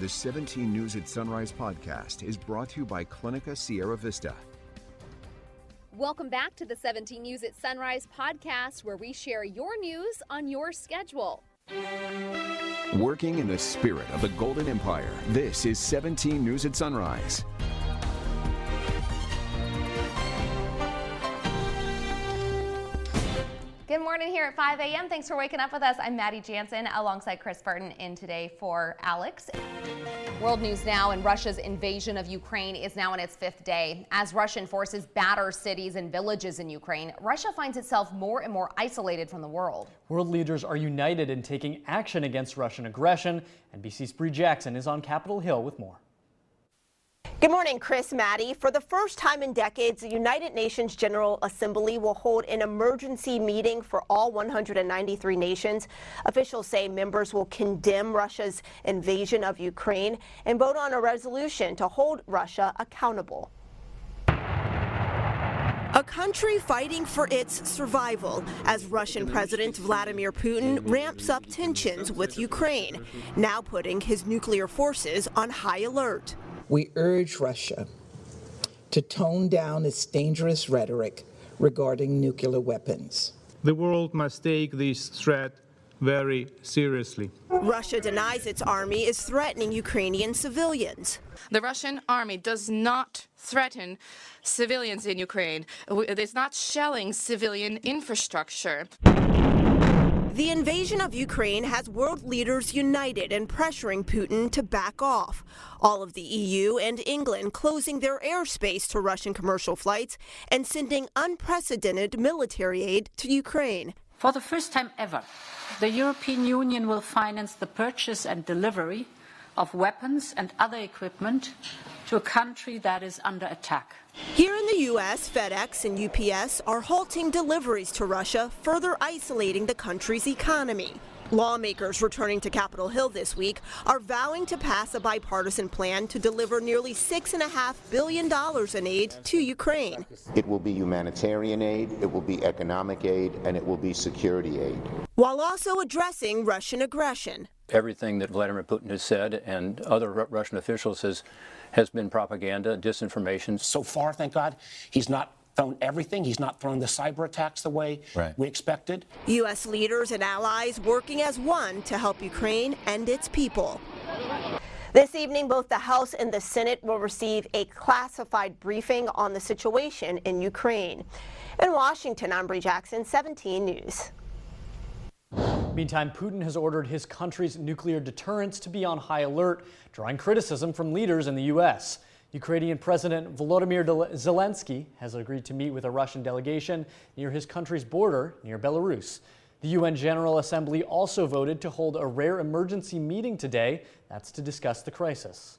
The 17 News at Sunrise podcast is brought to you by Clinica Sierra Vista. Welcome back to the 17 News at Sunrise podcast, where we share your news on your schedule. Working in the spirit of the Golden Empire, this is 17 News at Sunrise. Good morning here at 5 a.m. Thanks for waking up with us. I'm Maddie Jansen alongside Chris Burton in today for Alex. World news now, and Russia's invasion of Ukraine is now in its 5th day. As Russian forces batter cities and villages in Ukraine, Russia finds itself more and more isolated from the world. World leaders are united in taking action against Russian aggression. NBC's Bree Jackson is on Capitol Hill with more. Good morning, Chris, Maddie. For the first time in decades, the United Nations General Assembly will hold an emergency meeting for all 193 nations. Officials say members will condemn Russia's invasion of Ukraine and vote on a resolution to hold Russia accountable. A country fighting for its survival as Russian President Vladimir Putin ramps up tensions with Ukraine, now putting his nuclear forces on high alert. We urge Russia to tone down its dangerous rhetoric regarding nuclear weapons. The world must take this threat very seriously. Russia denies its army is threatening Ukrainian civilians. The Russian army does not threaten civilians in Ukraine. It is not shelling civilian infrastructure. The invasion of Ukraine has world leaders united in pressuring Putin to back off. All of the EU and England closing their airspace to Russian commercial flights and sending unprecedented military aid to Ukraine. For the first time ever, the European Union will finance the purchase and delivery of weapons and other equipment to a country that is under attack. Here in the U.S., FedEx and UPS are halting deliveries to Russia, further isolating the country's economy. Lawmakers returning to Capitol Hill this week are vowing to pass a bipartisan plan to deliver nearly $6.5 billion in aid to Ukraine. It will be humanitarian aid, it will be economic aid, and it will be security aid. While also addressing Russian aggression. Everything that Vladimir Putin has said and other Russian officials has been propaganda, disinformation. So far, thank God, he's not thrown everything. He's not thrown the cyber attacks the way we expected. U.S. leaders and allies working as one to help Ukraine and its people. This evening, both the House and the Senate will receive a classified briefing on the situation in Ukraine. In Washington, I'm Bree Jackson, 17 News. Meantime, Putin has ordered his country's nuclear deterrence to be on high alert, drawing criticism from leaders in the U.S. Ukrainian President Volodymyr Zelensky has agreed to meet with a Russian delegation near his country's border near Belarus. The UN General Assembly also voted to hold a rare emergency meeting today. That's to discuss the crisis.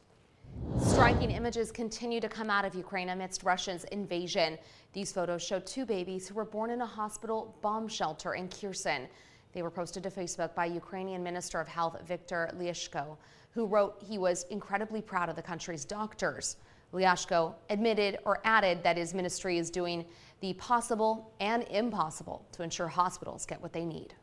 Striking images continue to come out of Ukraine amidst Russia's invasion. These photos show 2 babies who were born in a hospital bomb shelter in Kherson. They were posted to Facebook by Ukrainian Minister of Health Viktor Lyashko, who wrote he was incredibly proud of the country's doctors. Lyashko added that his ministry is doing the possible and impossible to ensure hospitals get what they need.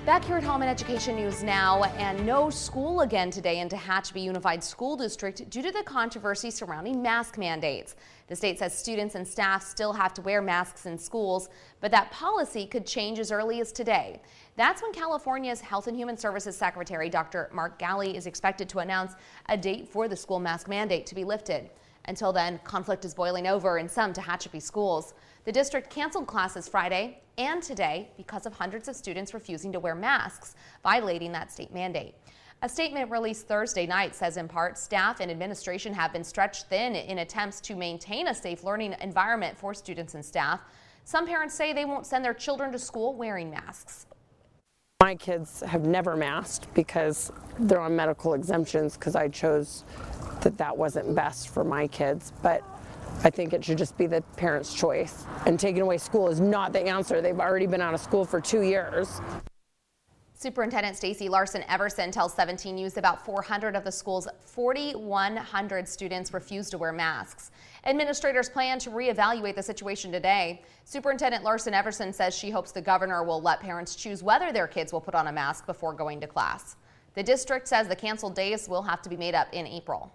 Back here at home in education news now, and no school again today in Tehachapi Unified School District due to the controversy surrounding mask mandates. The state says students and staff still have to wear masks in schools, but that policy could change as early as today. That's when California's Health and Human Services Secretary Dr. Mark Ghaly is expected to announce a date for the school mask mandate to be lifted. Until then, conflict is boiling over in some Tehachapi schools. The district canceled classes Friday and today because of hundreds of students refusing to wear masks, violating that state mandate. A statement released Thursday night says in part, staff and administration have been stretched thin in attempts to maintain a safe learning environment for students and staff. Some parents say they won't send their children to school wearing masks. My kids have never masked because they're on medical exemptions because I chose that wasn't best for my kids. But I think it should just be the parents' choice. And taking away school is not the answer. They've already been out of school for 2 years. Superintendent Stacy Larson-Everson tells 17 News about 400 of the school's 4,100 students refuse to wear masks. Administrators plan to reevaluate the situation today. Superintendent Larson-Everson says she hopes the governor will let parents choose whether their kids will put on a mask before going to class. The district says the canceled days will have to be made up in April.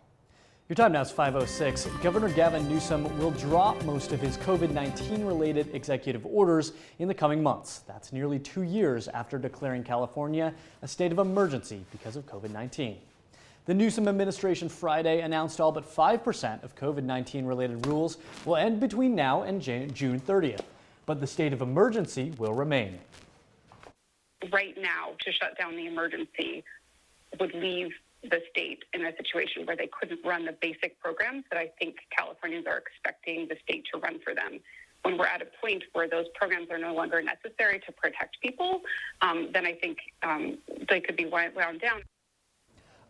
Your time now is 5:06. Governor Gavin Newsom will drop most of his COVID-19 related executive orders in the coming months. That's nearly 2 years after declaring California a state of emergency because of COVID-19. The Newsom administration Friday announced all but 5% of COVID-19 related rules will end between now and June 30th, but the state of emergency will remain. Right now, to shut down the emergency would leave the state in a situation where they couldn't run the basic programs that I think Californians are expecting the state to run for them. When we're at a point where those programs are no longer necessary to protect people, then I think they could be wound down.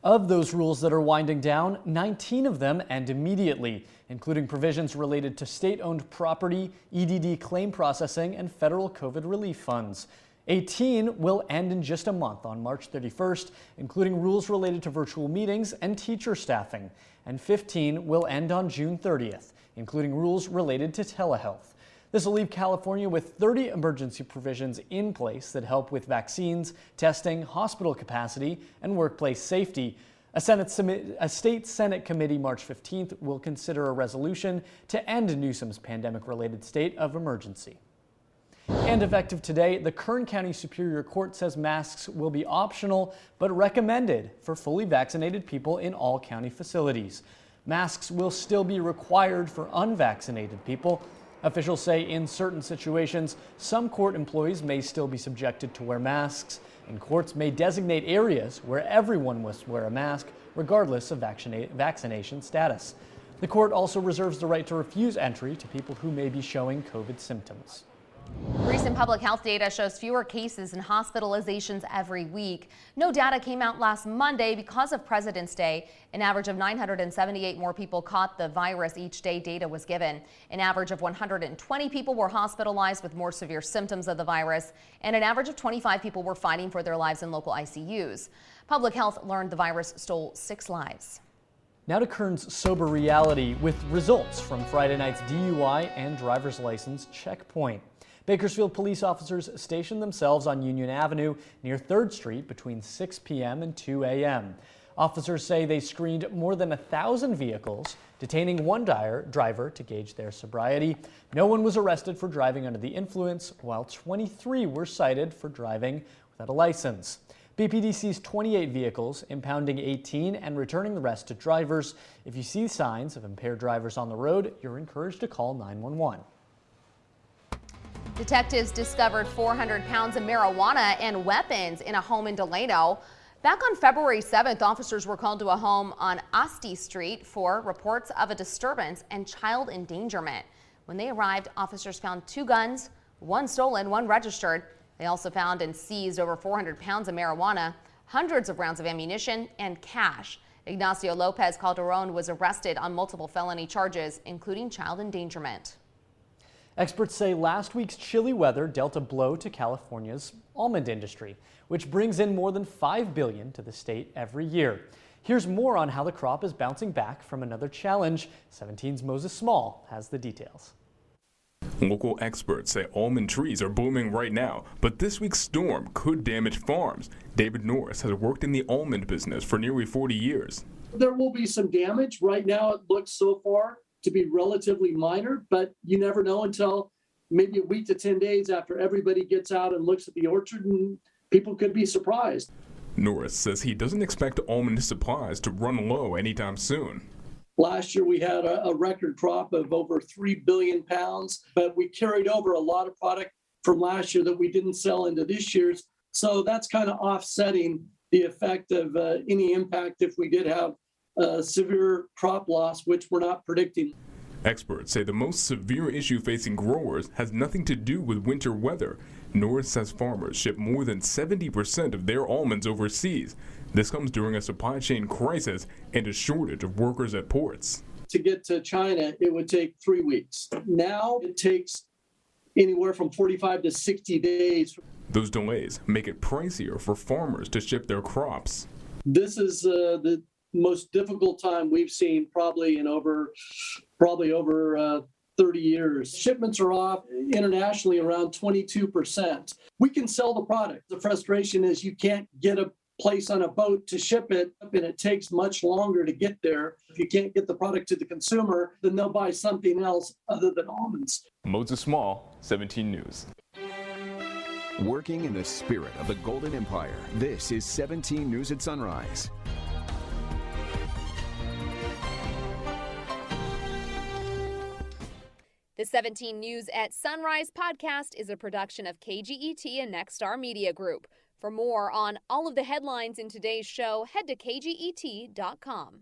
Of those rules that are winding down, 19 of them end immediately, including provisions related to state-owned property, EDD claim processing, and federal COVID relief funds. 18 will end in just a month on March 31st, including rules related to virtual meetings and teacher staffing. And 15 will end on June 30th, including rules related to telehealth. This will leave California with 30 emergency provisions in place that help with vaccines, testing, hospital capacity, and workplace safety. A state Senate committee March 15th will consider a resolution to end Newsom's pandemic-related state of emergency. And effective today, the Kern County Superior Court says masks will be optional but recommended for fully vaccinated people in all county facilities. Masks will still be required for unvaccinated people. Officials say in certain situations, some court employees may still be subjected to wear masks, and courts may designate areas where everyone must wear a mask regardless of vaccination status. The court also reserves the right to refuse entry to people who may be showing COVID symptoms. Recent public health data shows fewer cases and hospitalizations every week. No data came out last Monday because of President's Day. An average of 978 more people caught the virus each day data was given. An average of 120 people were hospitalized with more severe symptoms of the virus, and an average of 25 people were fighting for their lives in local ICUs. Public health learned the virus stole 6 lives. Now to Kern's sober reality with results from Friday night's DUI and driver's license checkpoint. Bakersfield police officers stationed themselves on Union Avenue near 3rd Street between 6 p.m. and 2 a.m. Officers say they screened more than 1,000 vehicles, detaining one driver to gauge their sobriety. No one was arrested for driving under the influence, while 23 were cited for driving without a license. BPD seized 28 vehicles, impounding 18 and returning the rest to drivers. If you see signs of impaired drivers on the road, you're encouraged to call 911. Detectives discovered 400 pounds of marijuana and weapons in a home in Delano. Back on February 7th, officers were called to a home on Asti Street for reports of a disturbance and child endangerment. When they arrived, officers found 2 guns, 1 stolen, 1 registered. They also found and seized over 400 pounds of marijuana, hundreds of rounds of ammunition, and cash. Ignacio Lopez Calderon was arrested on multiple felony charges, including child endangerment. Experts say last week's chilly weather dealt a blow to California's almond industry, which brings in more than $5 billion to the state every year. Here's more on how the crop is bouncing back from another challenge. 17's Moses Small has the details. Local experts say almond trees are blooming right now, but this week's storm could damage farms. David Norris has worked in the almond business for nearly 40 years. There will be some damage. Right now it looks so far to be relatively minor, but you never know until maybe a week to 10 days after everybody gets out and looks at the orchard, and people could be surprised. Norris says he doesn't expect almond supplies to run low anytime soon. Last year we had a record crop of over 3 billion pounds, but we carried over a lot of product from last year that we didn't sell into this year's. So that's kind of offsetting the effect of any impact if we did have severe crop loss, which we're not predicting. Experts say the most severe issue facing growers has nothing to do with winter weather. Norris says farmers ship more than 70% of their almonds overseas. This comes during a supply chain crisis and a shortage of workers at ports. To get to China, it would take 3 weeks. Now it takes anywhere from 45 to 60 days. Those delays make it pricier for farmers to ship their crops. This is the most difficult time we've seen probably over 30 years. Shipments are off internationally around 22%. We can sell the product. The frustration is you can't get a place on a boat to ship it, and it takes much longer to get there. If you can't get the product to the consumer, then they'll buy something else other than almonds. Moses Small, 17 News. Working in the spirit of the Golden Empire, this is 17 News at Sunrise. The 17 News at Sunrise podcast is a production of KGET and Nexstar Media Group. For more on all of the headlines in today's show, head to kget.com.